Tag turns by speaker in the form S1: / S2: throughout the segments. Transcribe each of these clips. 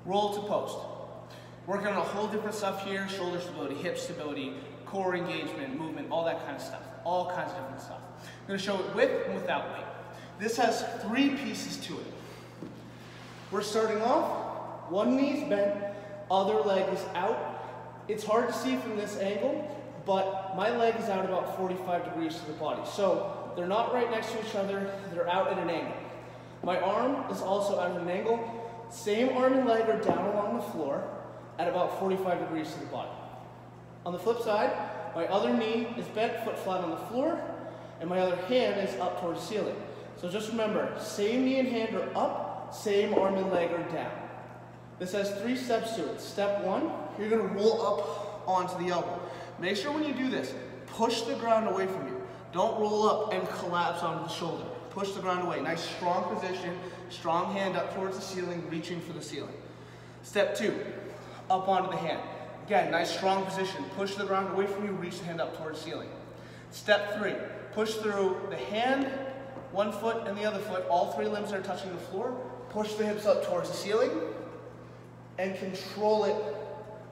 S1: Roll to post. Working on a whole different stuff here, shoulder stability, hip stability, core engagement, movement, all that kind of stuff. All kinds of different stuff. I'm going to show it with and without weight. This has 3 pieces to it. We're starting off, one knee's bent, other leg is out. It's hard to see from this angle, but my leg is out about 45 degrees to the body. So they're not right next to each other, they're out at an angle. My arm is also at an angle. Same arm and leg are down along the floor at about 45 degrees to the body. On the flip side, my other knee is bent, foot flat on the floor, and my other hand is up towards the ceiling. So just remember, same knee and hand are up, same arm and leg are down. This has 3 steps to it. Step 1, you're going to roll up onto the elbow. Make sure when you do this, push the ground away from you. Don't roll up and collapse onto the shoulder. Push the ground away. Nice strong position, strong hand up towards the ceiling, reaching for the ceiling. Step 2, up onto the hand. Again, nice strong position. Push the ground away from you, reach the hand up towards the ceiling. Step 3, push through the hand, one foot and the other foot. All 3 limbs are touching the floor. Push the hips up towards the ceiling and control it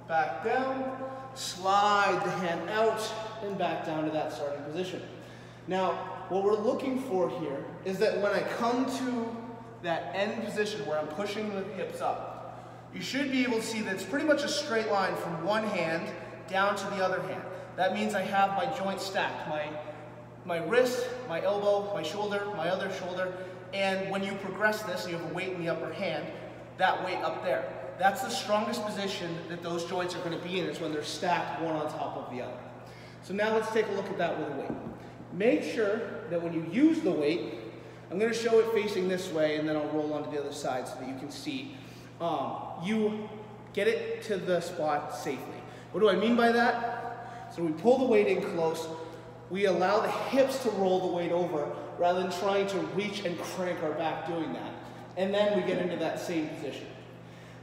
S1: back down. Slide the hand out and back down to that starting position. Now, what we're looking for here is that when I come to that end position where I'm pushing the hips up, you should be able to see that it's pretty much a straight line from one hand down to the other hand. That means I have my joints stacked, my wrist, my elbow, my shoulder, my other shoulder, and when you progress this, you have a weight in the upper hand, that weight up there. That's the strongest position that those joints are going to be in, is when they're stacked one on top of the other. So now let's take a look at that with a weight. Make sure that when you use the weight, I'm going to show it facing this way and then I'll roll onto the other side so that you can see. You get it to the spot safely. What do I mean by that? So we pull the weight in close, we allow the hips to roll the weight over rather than trying to reach and crank our back doing that. And then we get into that same position.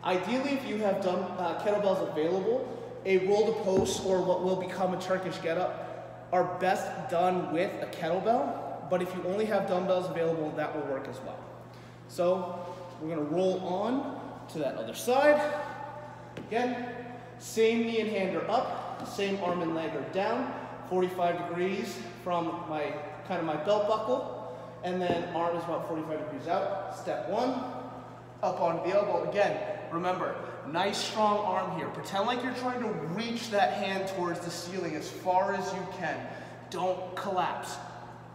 S1: Ideally, if you have kettlebells available, a roll to post or what will become a Turkish get-up are best done with a kettlebell, but if you only have dumbbells available, that will work as well. So we're going to roll on to that other side. Again, same knee and hand are up, same arm and leg are down, 45 degrees from my belt buckle, and then arm is about 45 degrees out. Step 1, up onto the elbow. Again, remember, nice strong arm here. Pretend like you're trying to reach that hand towards the ceiling as far as you can. Don't collapse.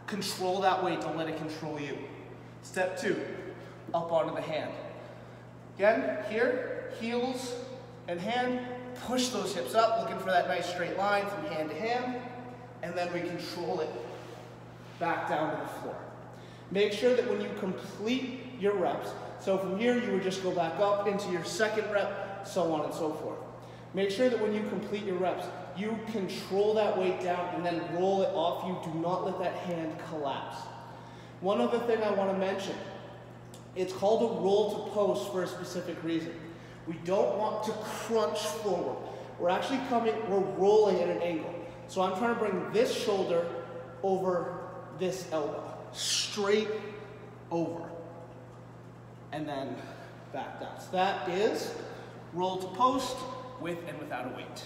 S1: Control that weight, don't let it control you. Step 2, up onto the hand. Again, here, heels and hand, push those hips up, looking for that nice straight line from hand to hand, and then we control it back down to the floor. Make sure that when you complete your reps, so from here you would just go back up into your second rep, so on and so forth. Make sure that when you complete your reps, you control that weight down and then roll it off you. Do not let that hand collapse. One other thing I want to mention, it's called a roll to post for a specific reason. We don't want to crunch forward. We're rolling at an angle. So I'm trying to bring this shoulder over this elbow, straight over, and then back down. So that is roll to post with and without a weight.